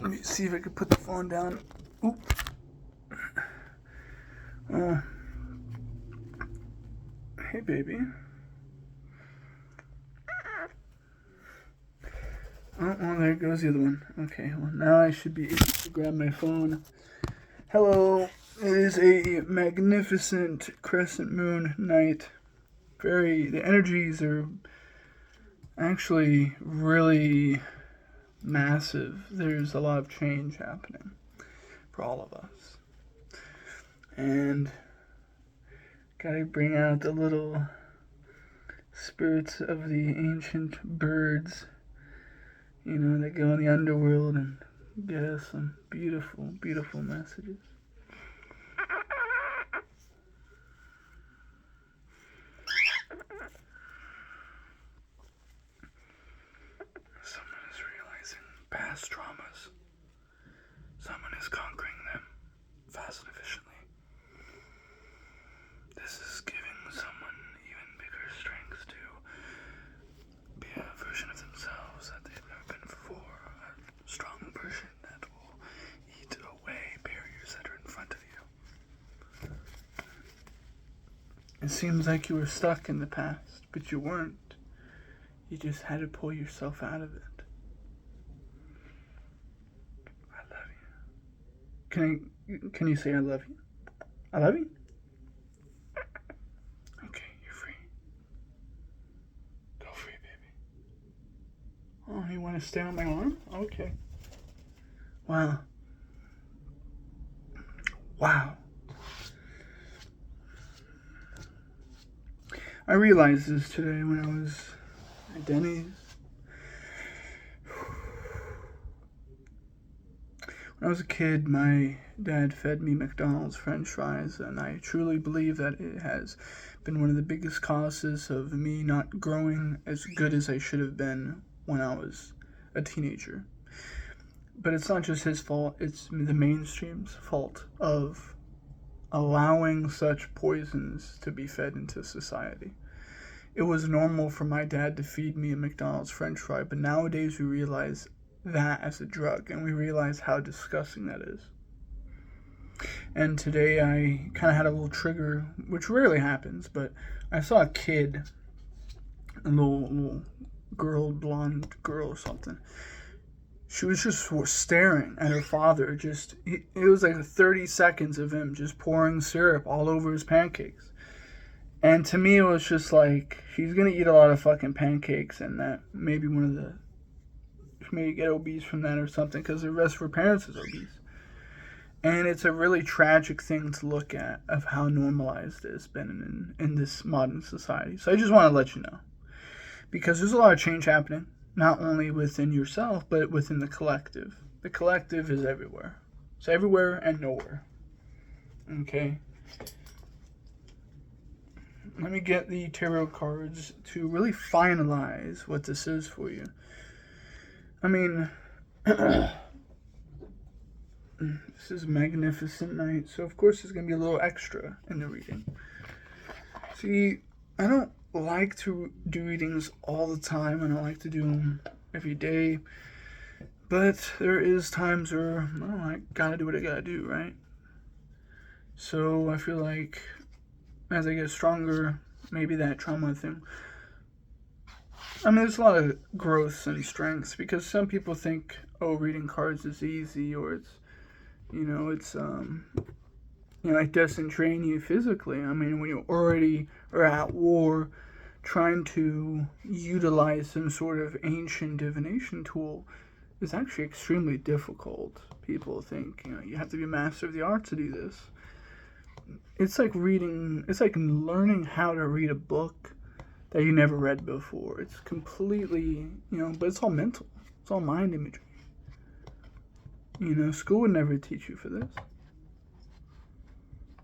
Let me see if I can put the phone down. Oop. Hey, baby. Oh, well, there goes the other one. Okay, well, now I should be able to grab my phone. Hello. It is a magnificent crescent moon night. The energies are actually really massive. There's a lot of change happening for all of us. And gotta bring out the little spirits of the ancient birds, that go in the underworld and get us some beautiful, beautiful messages. Someone is realizing past traumas. Someone is conquering them fast and efficiently. This is giving someone even bigger strength to be a version of themselves that they've never been before. A strong version that will eat away barriers that are in front of you. It seems like you were stuck in the past, but you weren't. You just had to pull yourself out of it. I love you. Can you say I love you? I love you? Okay, you're free. Go free, baby. Oh, you want to stay on my arm? Okay. Wow. I realized this today when I was at Denny's. When I was a kid, my dad fed me McDonald's French fries, and I truly believe that it has been one of the biggest causes of me not growing as good as I should have been when I was a teenager. But it's not just his fault, it's the mainstream's fault of allowing such poisons to be fed into society. It was normal for my dad to feed me a McDonald's French fry, but nowadays we realize that as a drug, and we realize how disgusting that is. And today I kind of had a little trigger, which rarely happens, but I saw a kid, a little girl, blonde girl or something. She was just staring at her father. It was like 30 seconds of him just pouring syrup all over his pancakes. And to me, it was just like, she's going to eat a lot of fucking pancakes, and that maybe maybe get obese from that or something, because the rest of her parents is obese. And it's a really tragic thing to look at of how normalized it's been in this modern society. So I just want to let you know. Because there's a lot of change happening. Not only within yourself, but within the collective. The collective is everywhere. It's everywhere and nowhere. Okay? Let me get the tarot cards to really finalize what this is for you. I mean, this is a magnificent night, so of course there's going to be a little extra in the reading. See, I don't like to do readings all the time, and I like to do them every day, but there is times where, I gotta do what I gotta do, right? So I feel like as I get stronger, maybe that trauma thing, there's a lot of growths and strengths, because some people think, reading cards is easy, or it doesn't train you physically. When you already are at war, trying to utilize some sort of ancient divination tool is actually extremely difficult. People think, you have to be a master of the art to do this. It's like learning how to read a book that you never read before. It's completely, but it's all mental. It's all mind imagery. School would never teach you for this.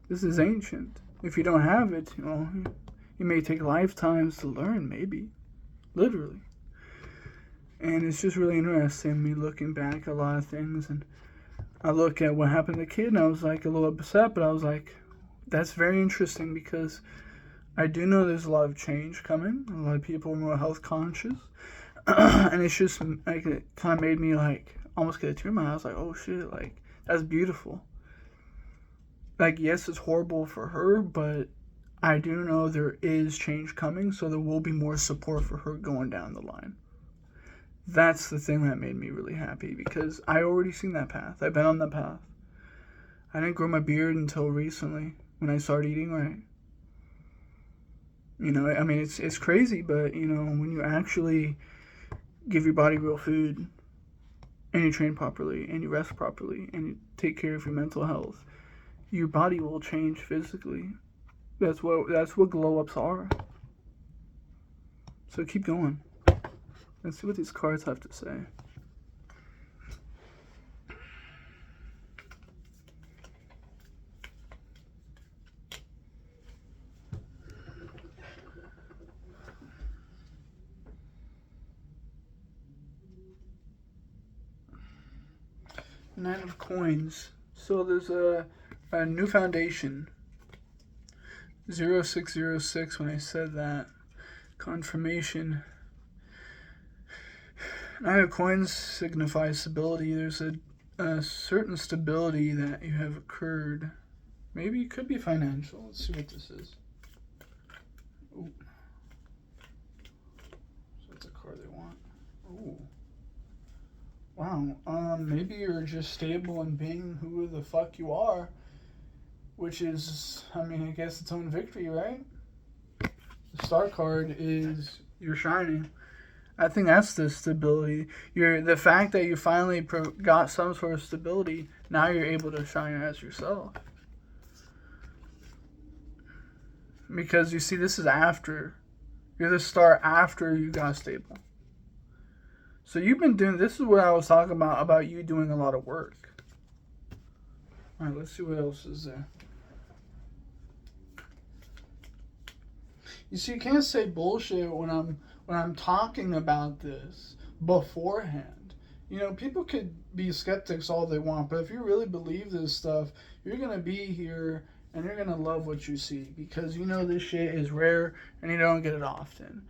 This is ancient. If you don't have it, it may take lifetimes to learn, maybe. Literally. And it's just really interesting, me looking back at a lot of things, and I look at what happened to the kid, and I was like a little upset, but I was like, that's very interesting, because I do know there's a lot of change coming. A lot of people are more health conscious. And it's just like, it kind of made me like, almost get a tear in my eye. I was like, oh shit, like, that's beautiful. Like, yes, it's horrible for her, but I do know there is change coming, so there will be more support for her going down the line. That's the thing that made me really happy, because I already seen that path. I've been on that path. I didn't grow my beard until recently when I started eating right. You know, I mean, it's crazy, but, you know, when you actually give your body real food and you train properly and you rest properly and you take care of your mental health, your body will change physically. That's what glow ups are. So keep going. Let's see what these cards have to say. Nine of Coins. So there's a new foundation. 0606 when I said that. Confirmation. Nine of Coins signifies stability. There's a certain stability that you have occurred. Maybe it could be financial. Let's see what this is. Ooh. So that's a card they want. Ooh. Wow. Maybe you're just stable in being who the fuck you are, which is, I mean, I guess its own victory, right? The Star card is you're shining. I think that's the stability. The fact that you finally got some sort of stability. Now you're able to shine as yourself. Because you see, this is after. You're the star after you got stable. So you've been doing, this is what I was talking about you doing a lot of work. Alright, let's see what else is there. You see, you can't say bullshit when I'm talking about this beforehand. You know, people could be skeptics all they want, but if you really believe this stuff, you're going to be here and you're going to love what you see, because you know this shit is rare and you don't get it often.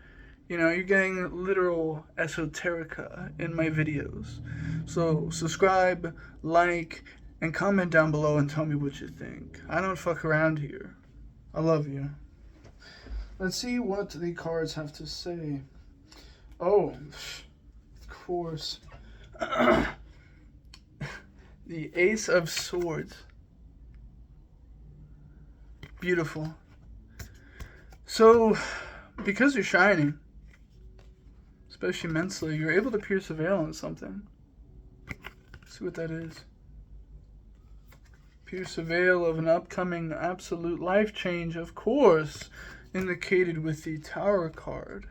You know, you're getting literal esoterica in my videos. So subscribe, like, and comment down below and tell me what you think. I don't fuck around here. I love you. Let's see what the cards have to say. Oh, of course. The Ace of Swords. Beautiful. So, because you're shining, especially mentally, you're able to pierce a veil on something. Let's see what that is. Pierce a veil of an upcoming absolute life change, of course, indicated with the Tower card.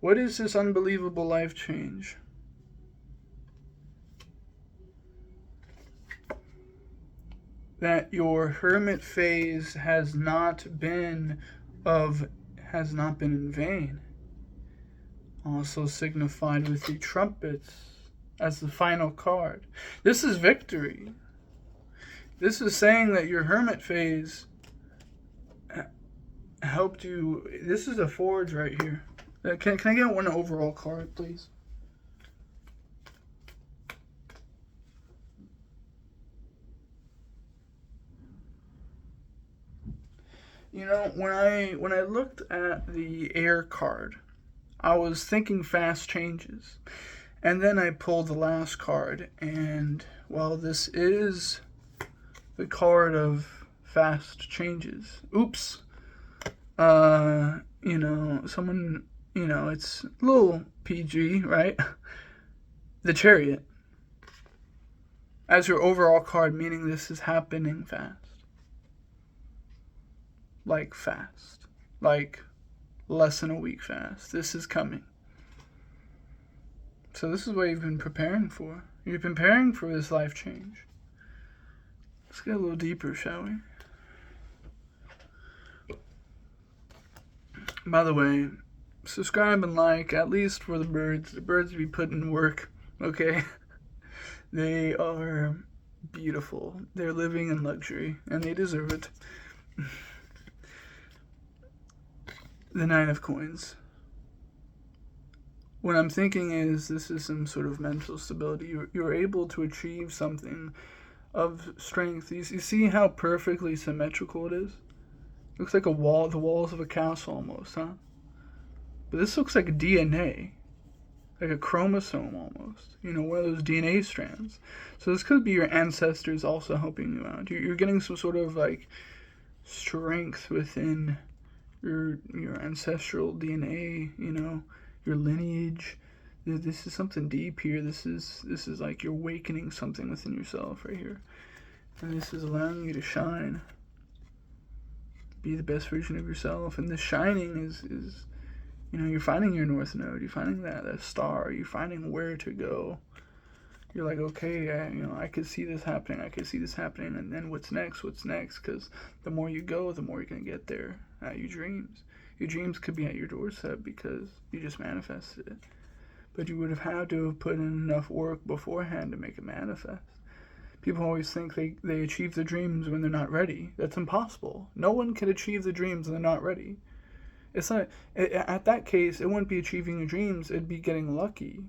What is this unbelievable life change? That your hermit phase has not been in vain. Also signified with the trumpets as the final card. This is victory. This is saying that your hermit phase helped you. This is a forge right here. Can I get one overall card, please? You know, when I looked at the air card, I was thinking fast changes. And then I pulled the last card, and well, this is the card of fast changes. Oops. You know, someone, you know, it's a little PG, right? The Chariot. As your overall card, meaning this is happening fast. Like fast. Like less than a week fast. This is coming. So this is what you've been preparing for. You've been preparing for this life change. Let's get a little deeper, shall we? By the way, subscribe and like, at least for the birds. The birds be putting in work, okay? They are beautiful. They're living in luxury, and they deserve it. The Nine of Coins. what I'm thinking is this is some sort of mental stability. You're able to achieve something of strength. You see how perfectly symmetrical it is? Looks like a wall, the walls of a castle almost, huh? But this looks like DNA, like a chromosome almost. You know, one of those DNA strands. So this could be your ancestors also helping you out. You're getting some sort of like strength within your ancestral DNA. You know, your lineage. This is something deep here. This is like you're awakening something within yourself right here, and this is allowing you to shine. Be the best version of yourself, and the shining is you know, you're finding your north node, you're finding that star, you're finding where to go. You're like, okay, you know, I could see this happening, and then what's next, because the more you go, the more you're going to get there at your dreams. Your dreams could be at your doorstep because you just manifested it. But you would have had to have put in enough work beforehand to make it manifest. People always think they achieve their dreams when they're not ready. That's impossible. No one can achieve the dreams when they're not ready. It's not, at that case, it wouldn't be achieving your dreams, it'd be getting lucky.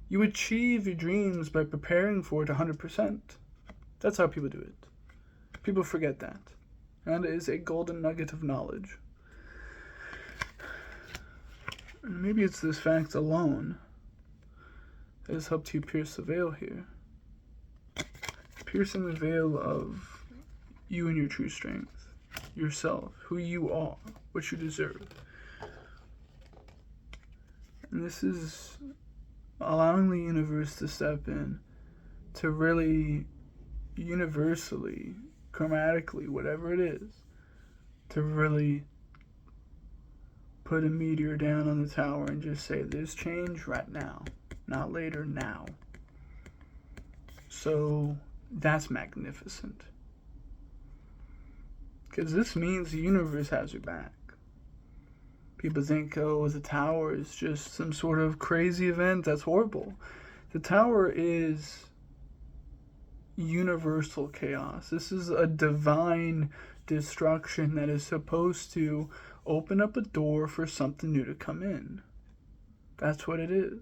You achieve your dreams by preparing for it 100%. That's how people do it. People forget that. And it is a golden nugget of knowledge. And maybe it's this fact alone that has helped you pierce the veil here. Piercing the veil of you and your true strength, yourself, who you are, what you deserve. And this is allowing the universe to step in to really universally, chromatically, whatever it is, to really put a meteor down on the tower and just say, there's change right now, not later, now. So that's magnificent. Because this means the universe has your back. People think, oh, the tower is just some sort of crazy event. That's horrible. The tower is universal chaos. This is a divine destruction that is supposed to open up a door for something new to come in. That's what it is.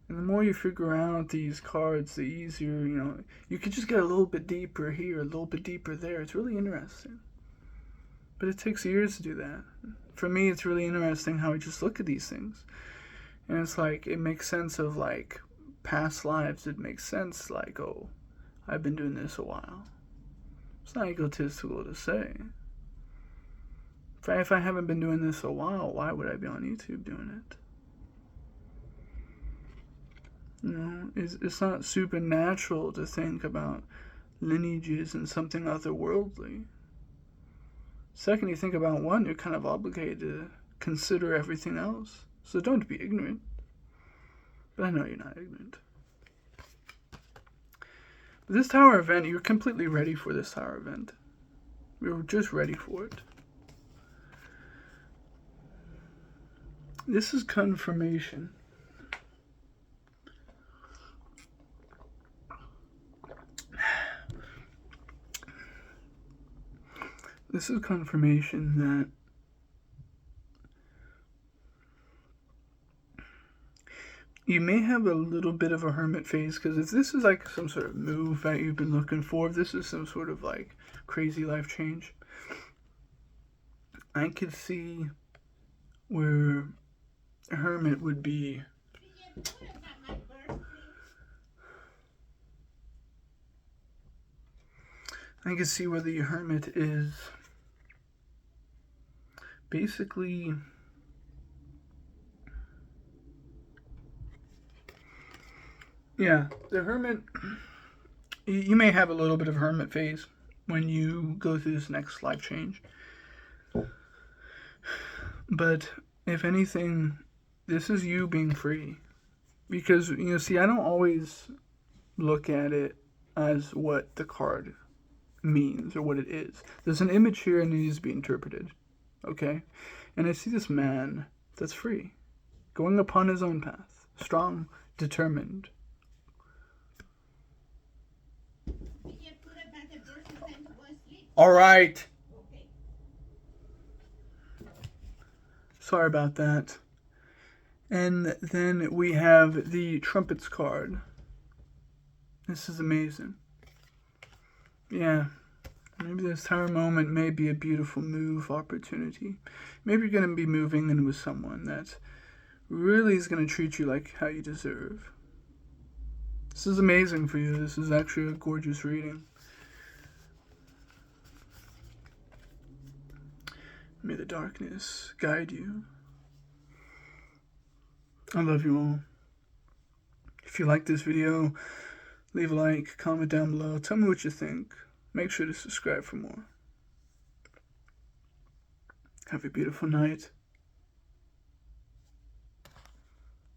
And the more you figure out these cards, the easier, you know, you could just get a little bit deeper here, a little bit deeper there. It's really interesting. But it takes years to do that. For me, it's really interesting how I just look at these things. And it's like, it makes sense of like past lives. It makes sense like, oh, I've been doing this a while. It's not egotistical to say. If I haven't been doing this a while, why would I be on YouTube doing it? You know, it's not supernatural to think about lineages and something otherworldly. Second, you think about one, you're kind of obligated to consider everything else. So don't be ignorant. But I know you're not ignorant. But this tower event, you're completely ready for this tower event. We were just ready for it. This is confirmation. This is confirmation that you may have a little bit of a hermit phase, because if this is like some sort of move that you've been looking for, if this is some sort of like crazy life change, I could see where a hermit would be. I can see where the hermit is basically the hermit, you may have a little bit of hermit phase when you go through this next life change. But if anything, this is you being free. Because, you know, see, I don't always look at it as what the card means or what it is. There's an image here and it needs to be interpreted. Okay? And I see this man that's free, going upon his own path, strong, determined. All right. Sorry about that. And then we have the Trumpets card. This is amazing. Yeah. Maybe this tower moment may be a beautiful move opportunity. Maybe you're going to be moving in with someone that really is going to treat you like how you deserve. This is amazing for you. This is actually a gorgeous reading. May the darkness guide you. I love you all. If you like this video, leave a like, comment down below, tell me what you think. Make sure to subscribe for more. Have a beautiful night.